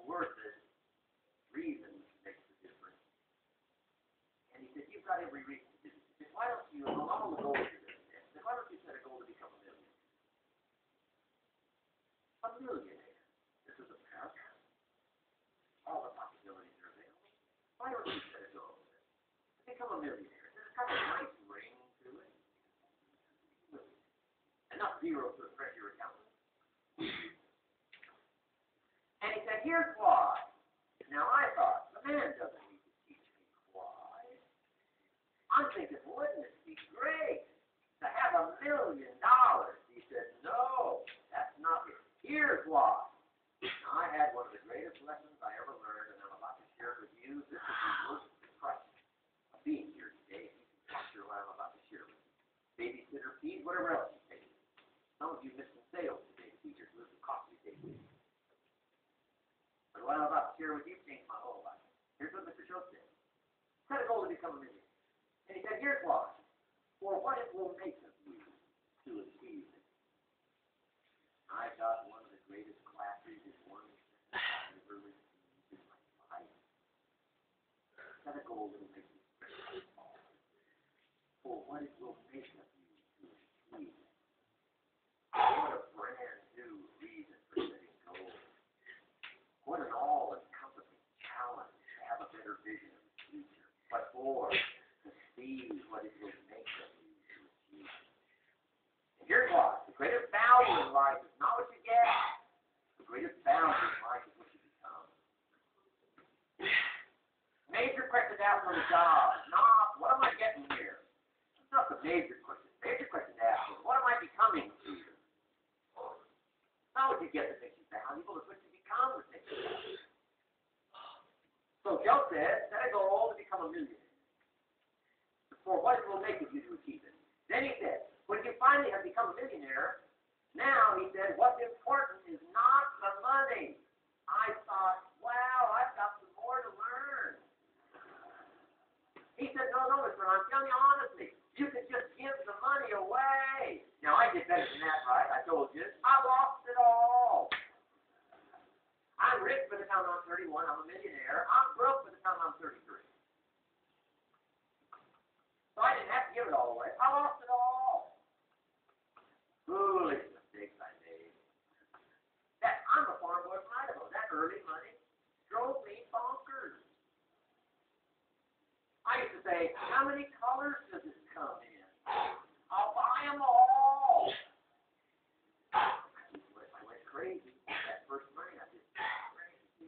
word that reason makes a difference. And he said, you've got every reason to do this. He said, why don't you, along the goal you're going to set, he said, why don't you set a goal to become a millionaire? A millionaire. This is America. All the possibilities are available. Why don't you set a goal to become a millionaire? There's kind of a nice ring to it. Enough zeros to impress your accountant. And he said, here's why. Now I thought, the man doesn't need to teach me why. I'm thinking, wouldn't it be great to have $1 million? He said, no, that's not it. Here's why. Now, I had one of the greatest lessons I ever learned, and I'm about to share it with you. This is the worst price of being here today. You can capture what I'm about to share with you. Babysitter fees, whatever else you pay. Some of you missed some sales today to feed your little costly day. But what I'm about to share with you changed my whole life. Here's what Mr. Schultz said. Set a goal to become a millionaire. And he said, here's why. For what it will make of you to achieve it. I got one of the greatest classes in one I've ever received in my life. Set a goal that will make you small. For what it will make of you to achieve it. What a brand new reason for setting goals. What an all-encompassing challenge to have a better vision of the future. But for to see what it will make of you to achieve it. And here's why. The greatest value in life is not what you get. The greatest value in life is what you become. Major question to ask on the job. Not, what am I getting here? That's not the major question. Major question to ask is, what am I becoming here? Not what you get that makes you valuable, it's what you become that makes you valuable. So Joe said, set a goal to become a millionaire. For what it will make of you to achieve it. Then he said, when you finally have become a millionaire, now he said, what's important is not the money. I thought, wow, I've got some more to learn. He said, no, Mr. Ron, I'm telling you honestly, you could just give the money away. Now, I did better than that, right? I told you. I lost it all. I'm rich by the time I'm 31. I'm a millionaire. I'm broke by the time I'm 33. So I didn't have to give it all away. I lost it all. Foolish mistakes I made. I'm a farm boy from Idaho. That early money drove me bonkers. I used to say, how many colors does this come in? I'll buy them all. I went crazy. That first money, I just went crazy.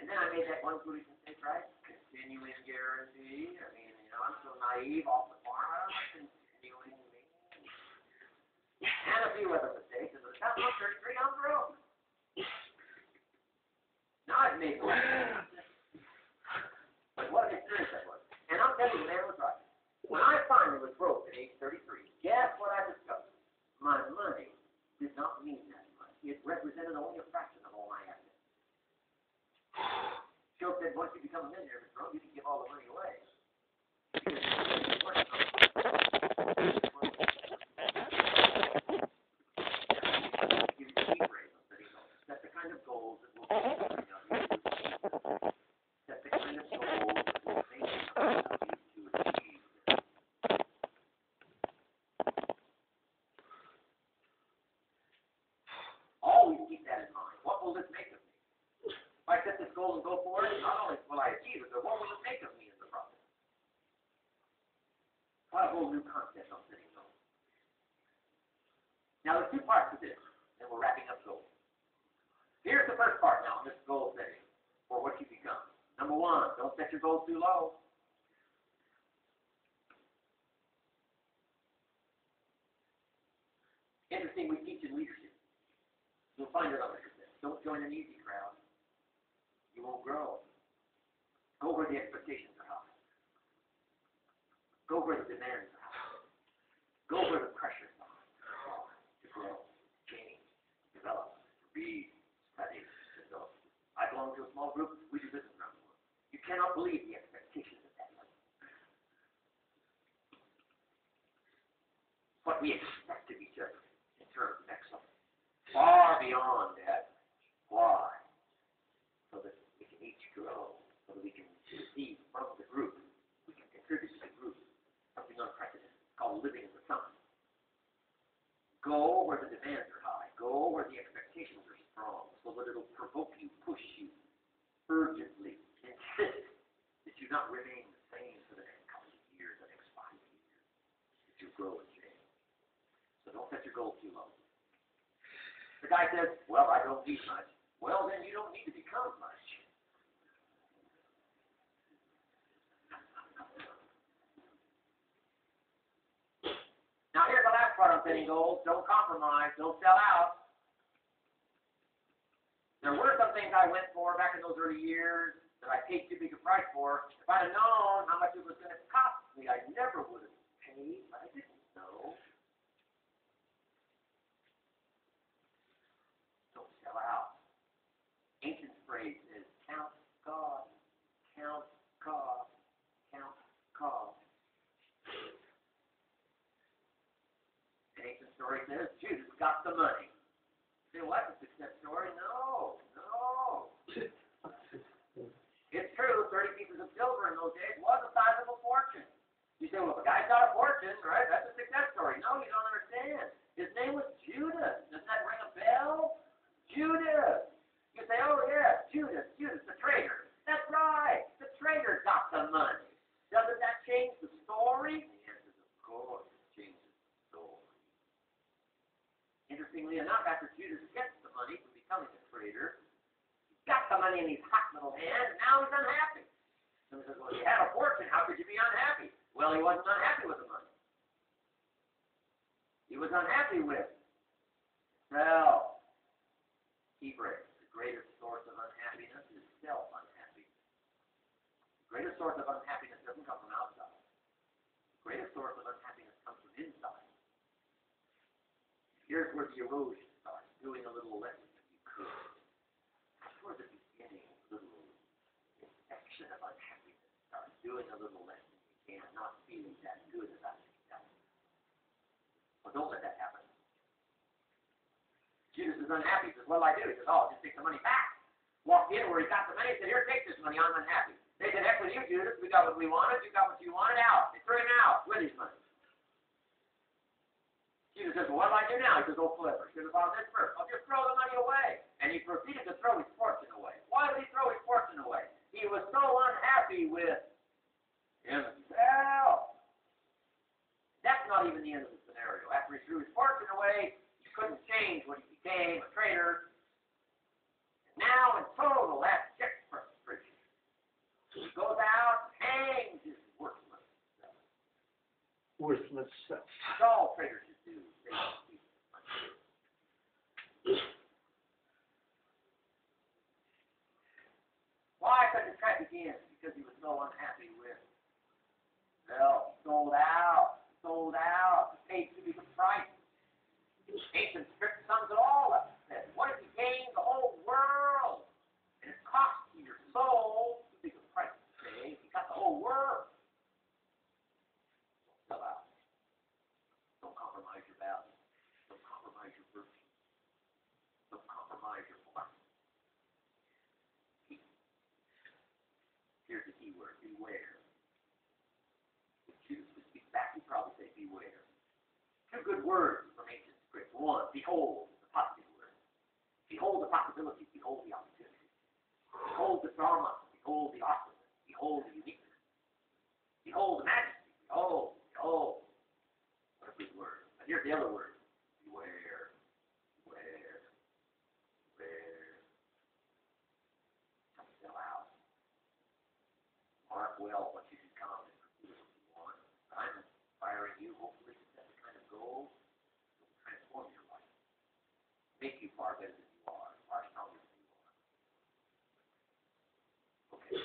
And then I made that one foolish mistake, right? Continuing guarantee. I mean, I'm so naive off the farm. I don't know, continuing me. And a few other mistakes. And by the time I'm 33, I'm broke. Now I've made one. But what an experience that was. And I'm telling you, the man was right. When I finally was broke at age 33, guess what I discovered? My money did not mean that much. It represented only a fraction of all my assets. Joe said, once you become a millionaire, Mr. Rowe, you can give all the money away. That's the kind of goals that will set the kind of goals that will make you to achieve. Always keep that in mind. What will this make of me? If I set this goal and go for it, not only will I achieve it, but what will it make of me in the process? What a whole new concept I'm setting goals. Now, there's two parts to this, and we're wrapping up goals. Here's the first part now, this goal setting, for what you become. Number one, don't set your goals too low. Interesting, we teach in leadership. You'll find it on the cassette. Don't join an easy crowd. You won't grow. Go where the expectations are high. Go where the demands are high. Go where the pressures are to grow, change, develop, read, study, develop. I belong to a small group. We do business around the world. You cannot believe the expectations of that level. What we expect of each other in terms of excellence. Far beyond that. Why? that we can receive from the group. We can contribute to the group. Something unprecedented. It's called living in the sun. Go where the demands are high. Go where the expectations are strong, so that it'll provoke you, push you, urgently, insist that you not remain the same for the next couple of years, the next 5 years, that you grow and change. So don't set your goals too low. The guy says, well, I don't need much. Well, then you don't need to become much. Now, here's the last part on setting goals. Don't compromise. Don't sell out. There were some things I went for back in those early years that I paid too big a price for. If I'd have known how much it was going to cost me, I never would have paid, but I didn't know. Don't sell out. Ancient phrase is count cost, count cost, count cost. An ancient story says Judas got the money. You say, well, that's a success story. No. It's true, 30 pieces of silver in those days was a sizable fortune. You say, well, if a guy's got a fortune, right, that's a success story. No, you don't understand. His name was Judas. Doesn't that ring a bell? Judas. You say, oh, yeah, Judas, the traitor. That's right. The traitor got the money. Doesn't that change the story? The answer is, of course, it changes the story. Interestingly enough, after Judas gets the money from becoming a traitor, got the money in his hot little hand, and now he's unhappy. Somebody says, well, you had a fortune, how could you be unhappy? Well, he wasn't unhappy with the money. He was unhappy with self-Hebrew. The greatest source of unhappiness is self-unhappiness. The greatest source of unhappiness doesn't come from outside. The greatest source of unhappiness comes from inside. Here's where the erosion starts, doing a little less than you could. Where the beginning, a little infection of unhappiness starts, doing a little less than you can, not feeling that good about yourself. Well, don't let that happen. Judas is unhappy. He says, what do I do? He says, oh, just take the money back. Walked in where he got the money and said, here, take this money. I'm unhappy. They said, heck with you, Judas. We got what we wanted. You got what you wanted. Out. They threw him out with his money. Judas says, well, what do I do now? He says, oh, clever. He says, well, this first. I'll just throw the money away. And he proceeded to throw his fortune away. Why did he throw his fortune away? He was so unhappy with himself. That's not even the end of the scenario. After he threw his fortune away, he couldn't change when he became a traitor. And now, in total, abject frustration, he goes out and hangs his worthless self. Worthless self. That's all traitors should do. They don't keep money. Why such a tragic end? Because he was so unhappy with self. Sold out, paid too big a price. Ancient script sums it all up. Said, what if you gained the whole world? And it cost you your soul too big a price to pay. You got the whole world. Don't sell out. Don't compromise your values. Don't compromise your virtue. Don't compromise your philosophy. Here's the key word, beware. If Judas would speak back, he'd probably say beware. Two good words from ancient script. One, behold, the positive word. Behold the possibilities, behold the opportunities. Behold the drama, behold the awesomeness, behold the uniqueness. Behold the majesty, behold. What a good word. But here's the other word. Beware. Don't sell out. Mark well what you become and pursue what you want. I'm inspiring you, hopefully, to set the kind of goals that will transform your life. Make you far better than you are, far stronger than you are. Okay.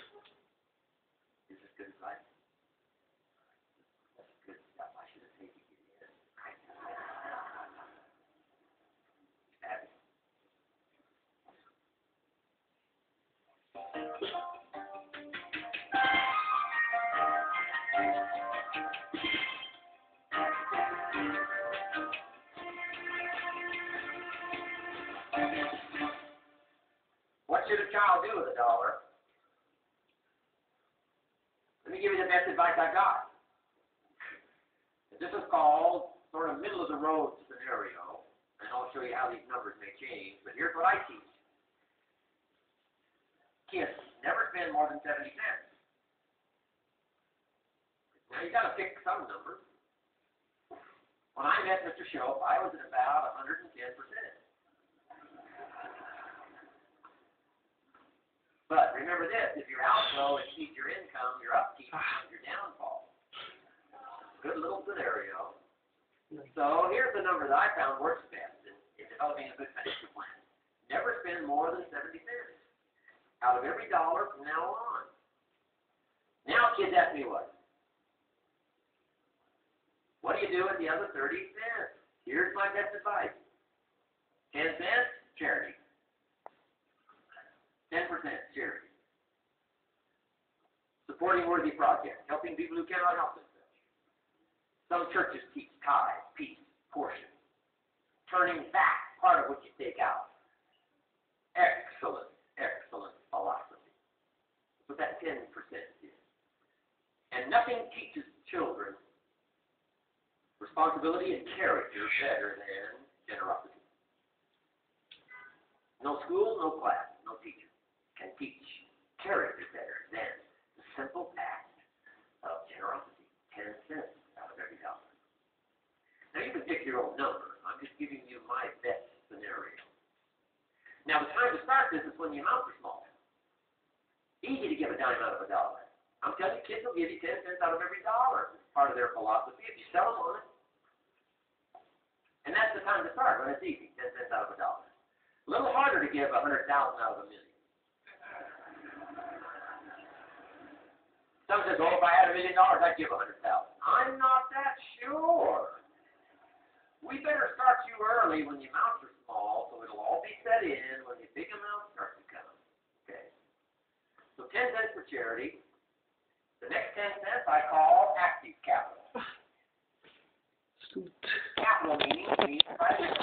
Is this good advice? That's good stuff. I should have taken you in. Fabulous. What should a child do with $1? advice I got. This is called sort of middle of the road scenario, and I'll show you how these numbers may change, but here's what I teach. Kids, never spend more than 70 cents. Now you gotta pick some numbers. When I met Mr. Shope, I was at about 110%. But remember this, if your outflow exceeds your income, your upkeep becomes your downfall. Good little scenario. So here's the number that I found works best in developing a good financial plan. Never spend more than 70 cents out of every dollar from now on. Now kids ask me what? What do you do with the other 30 cents? Here's my best advice. 10 cents, charity. 10% charity. Supporting worthy projects, helping people who cannot help themselves. Some churches teach tithe, peace, portion. Turning back part of what you take out. Excellent, excellent philosophy. But that 10% is. And nothing teaches children responsibility and character better than generosity. No school, no class, no teacher can teach character better than the simple act of generosity. 10 cents out of every dollar. Now you can pick your own number. I'm just giving you my best scenario. Now the time to start this is when the amounts are small. Easy to give a dime out of a dollar. I'm telling you, kids will give you 10 cents out of every dollar. It's part of their philosophy. If you sell them on it. And that's the time to start when it's easy, 10 cents out of a dollar. A little harder to give 100,000 out of a million. Some says, oh, if I had $1 million, I'd give 100,000. I'm not that sure. We better start you early when the amounts are small, so it'll all be set in when the big amounts start to come. Okay. So 10 cents for charity. The next 10 cents I call active capital. Capital means private